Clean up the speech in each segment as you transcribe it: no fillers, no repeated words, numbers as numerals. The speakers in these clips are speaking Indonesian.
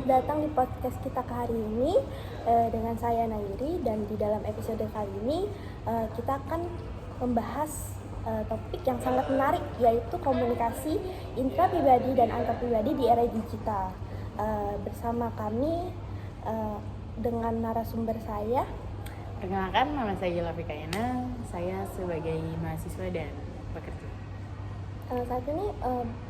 datang di podcast kita hari ini dengan saya Nairi, dan di dalam episode kali ini kita akan membahas topik yang sangat menarik, yaitu komunikasi intrapribadi dan antarpribadi di era digital. Bersama kami dengan narasumber saya. Perkenalkan, nama saya Yela Fikayana. Saya sebagai mahasiswa dan pekerja. Saat ini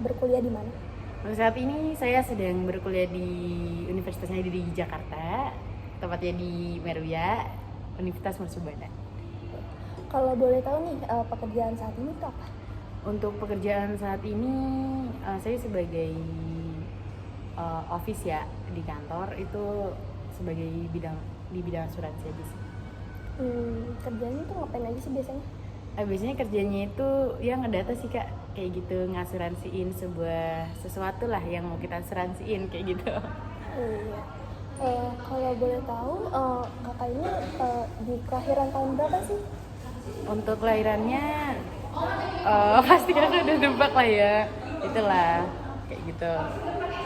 berkuliah di mana? Saat ini saya sedang berkuliah di Universitas Negeri di Jakarta, tepatnya di Meruya, Universitas Mercubuana. Kalau boleh tahu nih, pekerjaan saat ini itu apa? Untuk pekerjaan saat ini, saya sebagai office ya di kantor, itu sebagai di bidang asuransi aja sih. Kerjanya tuh ngapain aja sih biasanya? Biasanya kerjanya itu ya ngedata sih Kak, kayak gitu, ngasuransiin sesuatu lah yang mau kita asuransiin kayak gitu. Iya. Kalau boleh tahu, kakak ini di kelahiran tahun berapa sih? Untuk kelahirannya pasti Kakak udah nebak lah ya, itulah kayak gitu.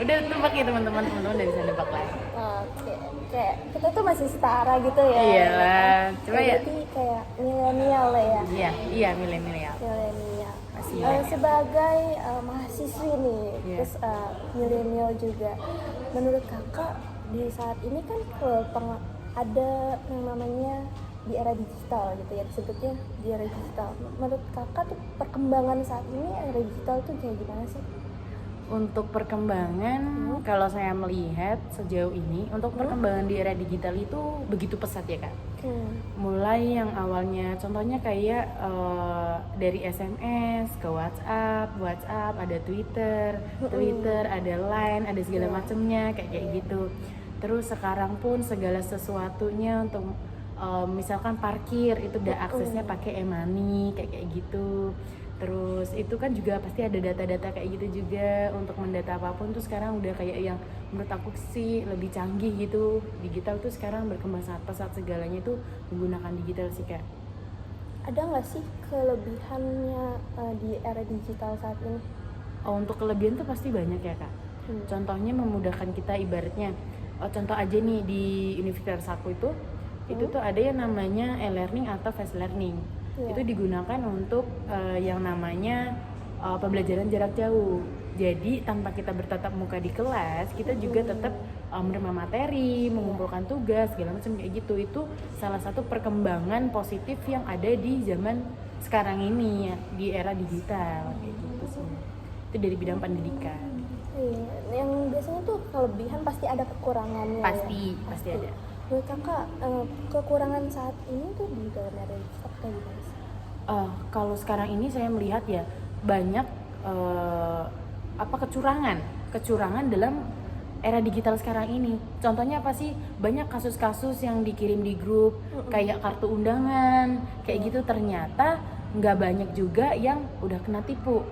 Udah nebak ya teman-teman udah bisa nebak lah. Oke, kayak kita tuh masih setara gitu ya. Iyalah, cuma ya. Berarti kayak milenial lah ya. Iya milenial. Milenial. Masih Sebagai mahasiswi nih, Iya. terus milenial juga. Menurut kakak di saat ini kan ada yang namanya di era digital gitu ya, disebutnya di era digital. Menurut kakak tuh perkembangan saat ini era digital tuh kayak gimana sih? Untuk perkembangan, kalau saya melihat sejauh ini, untuk perkembangan di era digital itu begitu pesat ya Kak. Mulai yang awalnya, contohnya kayak dari SMS ke WhatsApp, ada Twitter, ada Line, ada segala macamnya kayak gitu. Terus sekarang pun segala sesuatunya untuk misalkan parkir itu udah aksesnya pakai e-money kayak gitu. Terus itu kan juga pasti ada data-data kayak gitu juga. Untuk mendata apapun tuh sekarang udah kayak yang menurut aku sih lebih canggih gitu. Digital tuh sekarang berkembang sangat pesat, segalanya tuh menggunakan digital sih Kak. Ada nggak sih kelebihannya di era digital saat ini? Untuk kelebihan tuh pasti banyak ya Kak. Contohnya memudahkan kita, ibaratnya contoh aja nih di Universitas aku itu tuh ada yang namanya e-learning atau fast learning. Itu digunakan untuk yang namanya pembelajaran jarak jauh. Jadi tanpa kita bertatap muka di kelas, kita juga tetap menerima materi, mengumpulkan tugas, segala macam kayak gitu. Itu salah satu perkembangan positif yang ada di zaman sekarang ini ya, di era digital kayak gitu sih. Itu dari bidang pendidikan. Yang biasanya tuh kelebihan pasti ada kekurangannya. Pasti ada. Menurut kakak, kekurangan saat ini tuh di dalam era digital kayak gimana sih? Kalau sekarang ini saya melihat ya banyak kecurangan dalam era digital sekarang ini. Contohnya apa sih? Banyak kasus-kasus yang dikirim di grup kayak kartu undangan kayak gitu, ternyata nggak banyak juga yang udah kena tipu.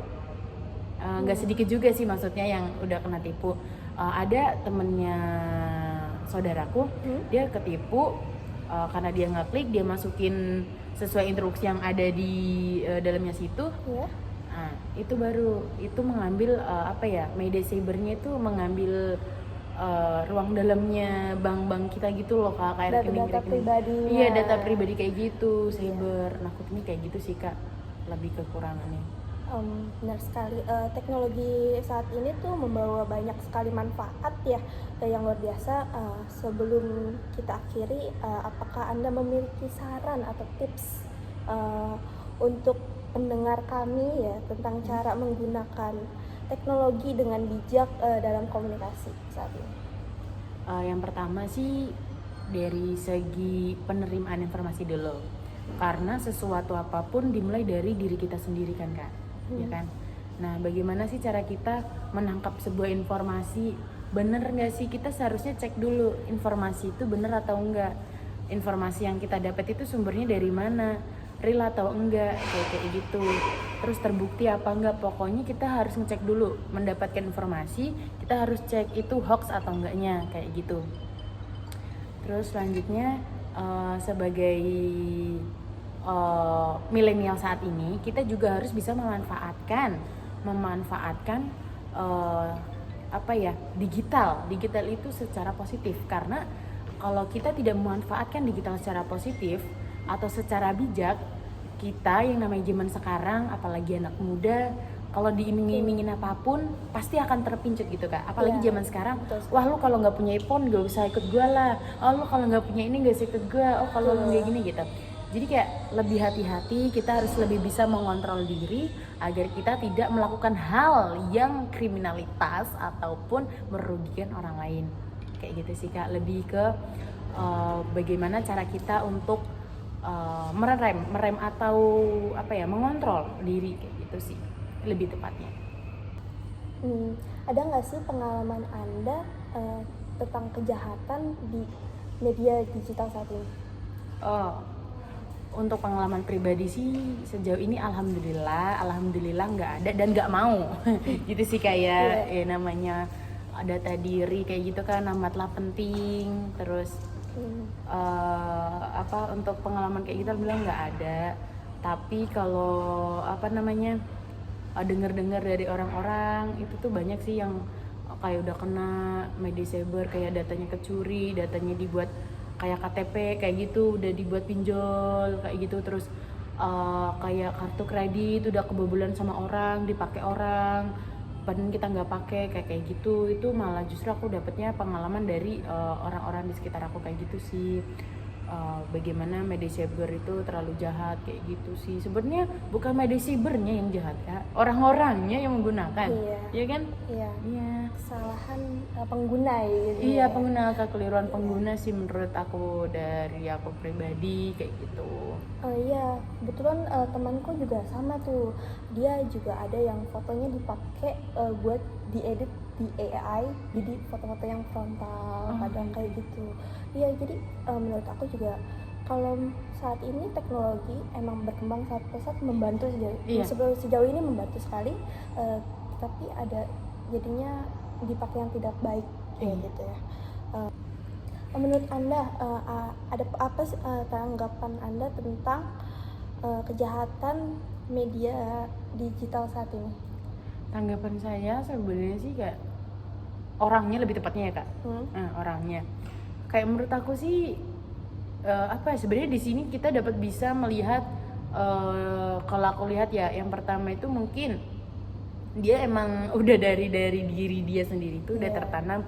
Nggak sedikit juga sih maksudnya yang udah kena tipu. Ada temennya saudaraku, dia ketipu karena dia ngeklik, dia masukin sesuai instruksi yang ada di dalamnya situ. Nah, itu mengambil media cybernya itu mengambil ruang dalamnya bank-bank kita gitu loh Kak, kayak data pribadi. Iya, data pribadi kayak gitu, cyber. Nah, ini kayak gitu sih Kak, lebih kekurangannya. Benar sekali, teknologi saat ini tuh membawa banyak sekali manfaat ya, yang luar biasa. Sebelum kita akhiri, apakah Anda memiliki saran atau tips untuk pendengar kami ya tentang cara menggunakan teknologi dengan bijak dalam komunikasi saat ini? Yang pertama sih dari segi penerimaan informasi dulu, karena sesuatu apapun dimulai dari diri kita sendiri kan Kak. Ya kan? Nah, bagaimana sih cara kita menangkap sebuah informasi? Bener nggak sih? Kita seharusnya cek dulu informasi itu bener atau enggak. Informasi yang kita dapat itu sumbernya dari mana? Real atau enggak? Kayak gitu. Terus terbukti apa enggak? Pokoknya kita harus ngecek dulu. Mendapatkan informasi, kita harus cek itu hoax atau enggaknya, kayak gitu. Terus selanjutnya sebagai milenial saat ini, kita juga harus bisa memanfaatkan digital itu secara positif, karena kalau kita tidak memanfaatkan digital secara positif atau secara bijak, kita yang namanya zaman sekarang, apalagi anak muda, kalau diiming-imingin apapun pasti akan terpincut gitu Kak. Apalagi zaman sekarang, wah lu kalau nggak punya iPhone gak usah ikut gue lah, oh lu kalau nggak punya ini gak usah ikut gue, oh kalau lu kayak gini gitu. Jadi kayak lebih hati-hati, kita harus lebih bisa mengontrol diri agar kita tidak melakukan hal yang kriminalitas ataupun merugikan orang lain. Kayak gitu sih Kak, lebih ke bagaimana cara kita untuk merem atau mengontrol diri, kayak gitu sih lebih tepatnya. Ada nggak sih pengalaman Anda tentang kejahatan di media digital saat ini? Untuk pengalaman pribadi sih sejauh ini alhamdulillah nggak ada dan nggak mau. Gitu sih kayak namanya data diri kayak gitu kan amatlah penting. Terus untuk pengalaman kayak gitu bilang nggak ada. Tapi kalau dengar dari orang-orang itu tuh banyak sih yang kayak udah kena media cyber, kayak datanya kecuri, datanya dibuat kayak KTP kayak gitu, udah dibuat pinjol kayak gitu. Terus kayak kartu kredit udah kebobolan sama orang, dipakai orang, padahal kita nggak pakai kayak gitu. Itu malah justru aku dapetnya pengalaman dari orang-orang di sekitar aku kayak gitu sih. Bagaimana media cyber itu terlalu jahat kayak gitu sih. Sebenarnya bukan media cybernya yang jahat ya, orang-orangnya yang menggunakan. Iya kan? Iya. Kesalahan pengguna gitu. Iya, pengguna, kekeliruan pengguna sih menurut aku, dari aku pribadi kayak gitu. Iya, kebetulan temanku juga sama tuh. Dia juga ada yang fotonya dipakai buat diedit di AI, jadi foto-foto yang frontal, kadang kayak gitu. Iya, jadi menurut aku juga kalau saat ini teknologi emang berkembang sangat pesat, membantu sejauh ini membantu sekali, tapi ada jadinya dipakai yang tidak baik kayak gitu ya. Menurut Anda ada apa tanggapan Anda tentang kejahatan media digital saat ini? Tanggapan saya sebenarnya sih kayak orangnya lebih tepatnya ya Kak. Orangnya. Kayak menurut aku sih sebenarnya di sini kita dapat bisa melihat kalau aku lihat ya, yang pertama itu mungkin dia emang udah dari diri dia sendiri tuh udah tertanam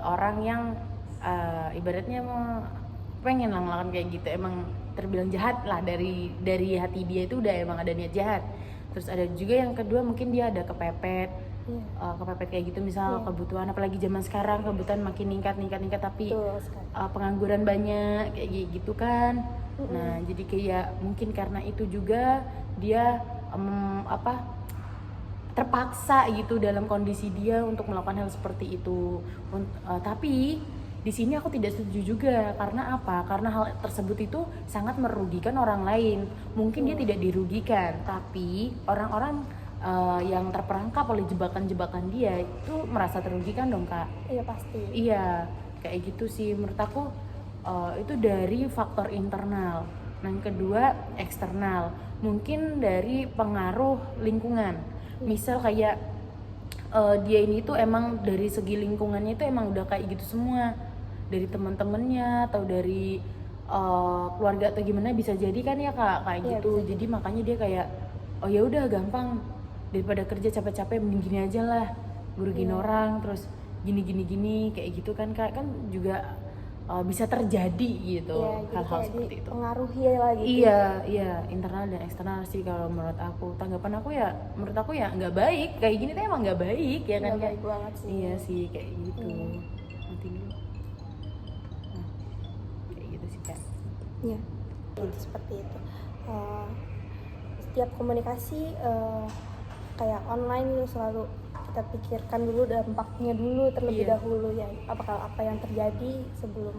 orang yang ibaratnya pengen lah melakukan kayak gitu, emang terbilang jahat lah, dari hati dia itu udah emang ada niat jahat. Terus ada juga yang kedua mungkin dia ada kepepet kayak gitu, misal kebutuhan, apalagi zaman sekarang kebutuhan makin meningkat tapi pengangguran banyak kayak gitu kan. Nah jadi kayak mungkin karena itu juga dia terpaksa gitu dalam kondisi dia untuk melakukan hal seperti itu. Tapi di sini aku tidak setuju juga. Karena apa? Karena hal tersebut itu sangat merugikan orang lain. Mungkin dia tidak dirugikan, tapi orang-orang yang terperangkap oleh jebakan-jebakan dia itu merasa terugikan dong Kak. Iya pasti. Iya, kayak gitu sih menurut aku. Itu dari faktor internal. Nah yang kedua eksternal, mungkin dari pengaruh lingkungan. Misal kayak dia ini tuh emang dari segi lingkungannya itu emang udah kayak gitu semua, dari teman-temannya atau dari keluarga atau gimana, bisa jadi kan ya Kak kayak gitu. Jadi makanya dia kayak oh ya udah gampang, daripada kerja capek-capek mending gini aja lah, ngerugiin orang, terus gini kayak gitu kan Kak, kan juga bisa terjadi gitu hal-hal seperti itu. Pengaruhi lagi. Iya, internal dan eksternal sih kalau menurut aku. Tanggapan aku ya, menurut aku ya nggak baik, kayak gini tuh emang nggak baik ya kan. Nggak baik banget sih. Iya sih kayak gitu. Nanti dulu. Nah, kayak gitu sih Kak. Iya, itu seperti itu. Setiap komunikasi kayak online itu selalu kita pikirkan dulu dampaknya dulu terlebih dahulu ya, apakah apa yang terjadi sebelum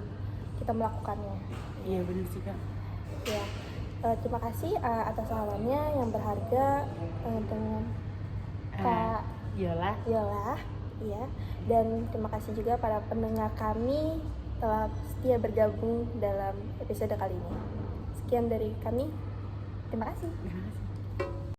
kita melakukannya. Iya benar sih Kak. Ya, terima kasih atas sarannya yang berharga dengan Kak Yola. Iya, dan terima kasih juga para pendengar kami telah setia bergabung dalam episode kali ini. Sekian dari kami, terima kasih.